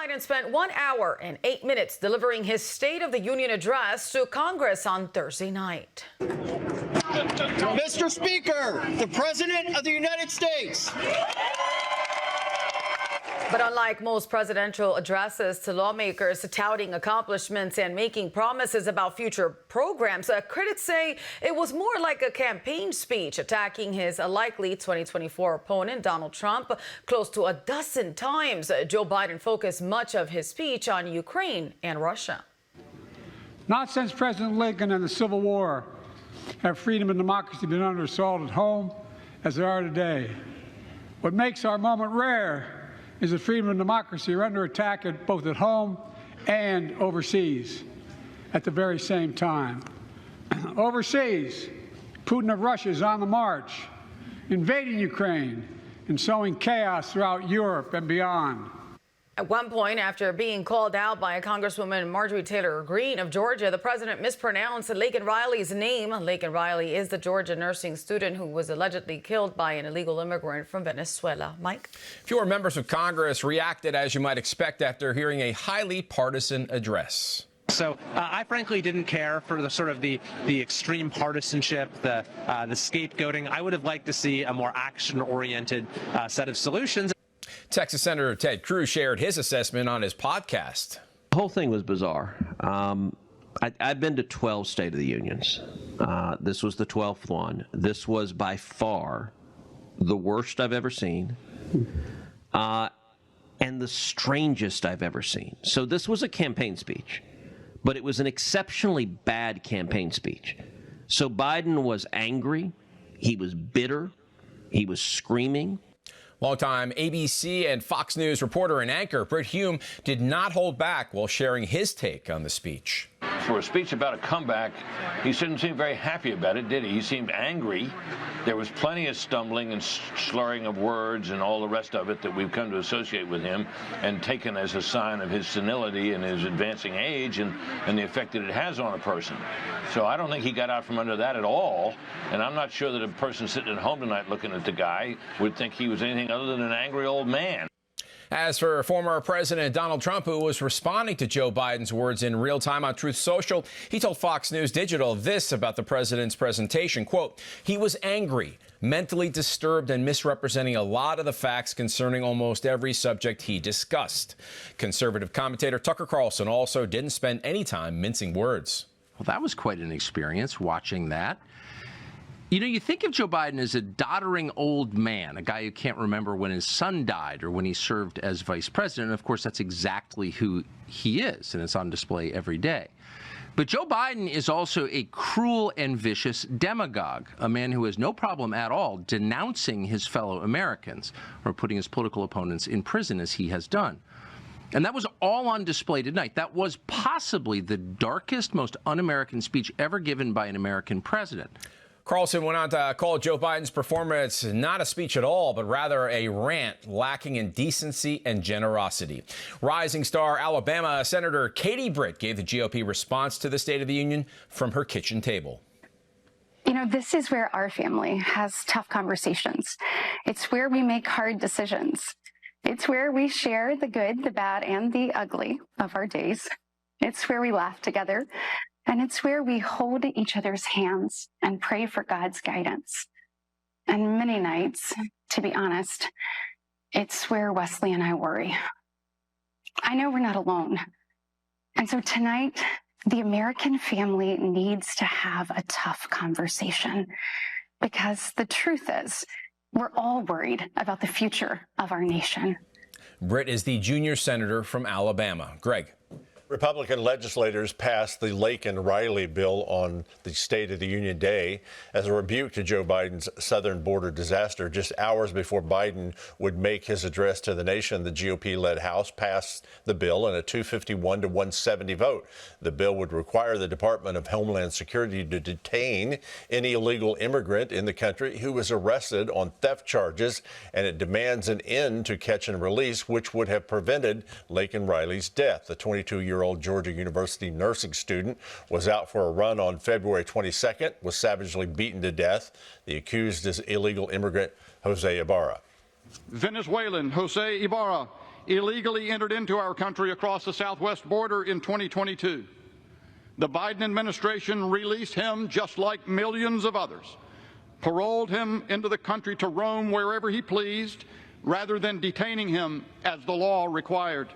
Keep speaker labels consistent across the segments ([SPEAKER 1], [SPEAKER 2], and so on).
[SPEAKER 1] Biden spent 1 hour and 8 minutes delivering his State of the Union address to Congress on Thursday night.
[SPEAKER 2] Mr. Speaker, the President of the United States.
[SPEAKER 1] But unlike most presidential addresses to lawmakers touting accomplishments and making promises about future programs, critics say it was more like a campaign speech attacking his likely 2024 opponent, Donald Trump. Close to a dozen times, Joe Biden focused much of his speech on Ukraine and Russia.
[SPEAKER 3] Not since President Lincoln and the Civil War have freedom and democracy been under assault at home as they are today. What makes our moment rare is that freedom and democracy are under attack both at home and overseas at the very same time. Overseas, Putin of Russia is on the march, invading Ukraine and sowing chaos throughout Europe and beyond.
[SPEAKER 1] At one point, after being called out by Congresswoman Marjorie Taylor Greene of Georgia, the president mispronounced Laken Riley's name. Laken Riley is the Georgia nursing student who was allegedly killed by an illegal immigrant from Venezuela. Mike?
[SPEAKER 4] Fewer members of Congress reacted, as you might expect, after hearing a highly partisan address.
[SPEAKER 5] So I frankly didn't care for the sort of the extreme partisanship, the scapegoating. I would have liked to see a more action-oriented set of solutions.
[SPEAKER 4] Texas Senator Ted Cruz shared his assessment on his podcast.
[SPEAKER 6] The whole thing was bizarre. I've been to 12 State of the Unions. This was the 12th one. This was by far the worst I've ever seen and the strangest I've ever seen. So this was a campaign speech, but it was an exceptionally bad campaign speech. So Biden was angry. He was bitter. He was screaming.
[SPEAKER 4] Longtime ABC and Fox News reporter and anchor Britt Hume did not hold back while sharing his take on the speech.
[SPEAKER 7] For a speech about a comeback, he didn't seem very happy about it, did he? He seemed angry. There was plenty of stumbling and slurring of words and all the rest of it that we've come to associate with him and taken as a sign of his senility and his advancing age and the effect that it has on a person. So I don't think he got out from under that at all, and I'm not sure that a person sitting at home tonight looking at the guy would think he was anything other than an angry old man.
[SPEAKER 4] As for former President Donald Trump, who was responding to Joe Biden's words in real time on Truth Social, he told Fox News Digital this about the president's presentation, quote, he was angry, mentally disturbed, and misrepresenting a lot of the facts concerning almost every subject he discussed. Conservative commentator Tucker Carlson also didn't spend any time mincing words.
[SPEAKER 8] Well, that was quite an experience watching that. You know, you think of Joe Biden as a doddering old man, a guy who can't remember when his son died or when he served as vice president. And of course, that's exactly who he is, and it's on display every day. But Joe Biden is also a cruel and vicious demagogue, a man who has no problem at all denouncing his fellow Americans or putting his political opponents in prison, as he has done. And that was all on display tonight. That was possibly the darkest, most un-American speech ever given by an American president.
[SPEAKER 4] Carlson went on to call Joe Biden's performance not a speech at all, but rather a rant lacking in decency and generosity. Rising star Alabama Senator Katie Britt gave the GOP response to the State of the Union from her kitchen table.
[SPEAKER 9] You know, this is where our family has tough conversations. It's where we make hard decisions. It's where we share the good, the bad, and the ugly of our days. It's where we laugh together. And it's where we hold each other's hands and pray for God's guidance. And many nights, to be honest, it's where Wesley and I worry. I know we're not alone. And so tonight, the American family needs to have a tough conversation, because the truth is, we're all worried about the future of our nation.
[SPEAKER 4] Britt is the junior senator from Alabama. Greg.
[SPEAKER 10] Republican legislators passed the Laken Riley bill on the State of the Union Day as a rebuke to Joe Biden's southern border disaster. Just hours before Biden would make his address to the nation, the GOP-led House passed the bill in a 251 to 170 vote. The bill would require the Department of Homeland Security to detain any illegal immigrant in the country who was arrested on theft charges, and it demands an end to catch and release, which would have prevented Laken Riley's death. The 22-year-old Georgia University nursing student was out for a run on February 22nd, was savagely beaten to death. The accused is illegal immigrant Jose Ibarra.
[SPEAKER 11] Venezuelan Jose Ibarra illegally entered into our country across the southwest border in 2022. The Biden administration released him just like millions of others, paroled him into the country to roam wherever he pleased, rather than detaining him as the law required.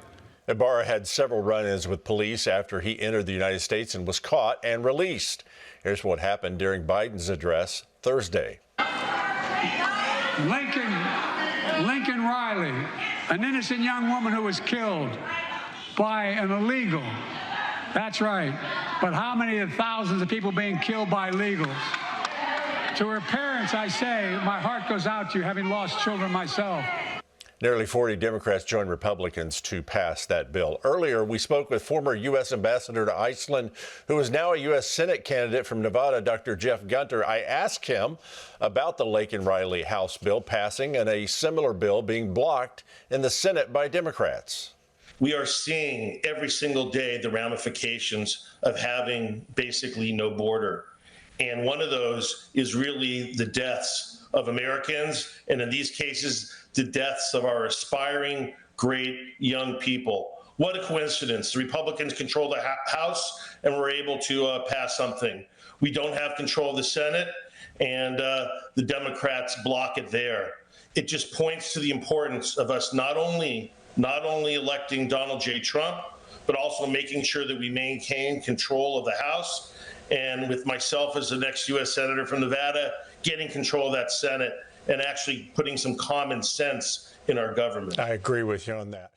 [SPEAKER 10] Ibarra had several run-ins with police after he entered the United States and was caught and released. Here's what happened during Biden's address Thursday.
[SPEAKER 3] Lincoln Riley, an innocent young woman who was killed by an illegal. That's right. But how many of the thousands of people being killed by illegals? To her parents, I say, my heart goes out to you, having lost children myself.
[SPEAKER 10] Nearly 40 Democrats joined Republicans to pass that bill. Earlier, we spoke with former U.S. Ambassador to Iceland, who is now a U.S. Senate candidate from Nevada, Dr. Jeff Gunter. I asked him about the Laken Riley House bill passing and a similar bill being blocked in the Senate by Democrats.
[SPEAKER 12] We are seeing every single day the ramifications of having basically no border. And one of those is really the deaths of Americans, and in these cases, the deaths of our aspiring, great young people. What a coincidence. The Republicans control the House, and we're able to pass something. We don't have control of the Senate, and the Democrats block it there. It just points to the importance of us not only electing Donald J. Trump, but also making sure that we maintain control of the House, and with myself as the next U.S. Senator from Nevada, getting control of that Senate and actually putting some common sense in our government.
[SPEAKER 10] I agree with you on that.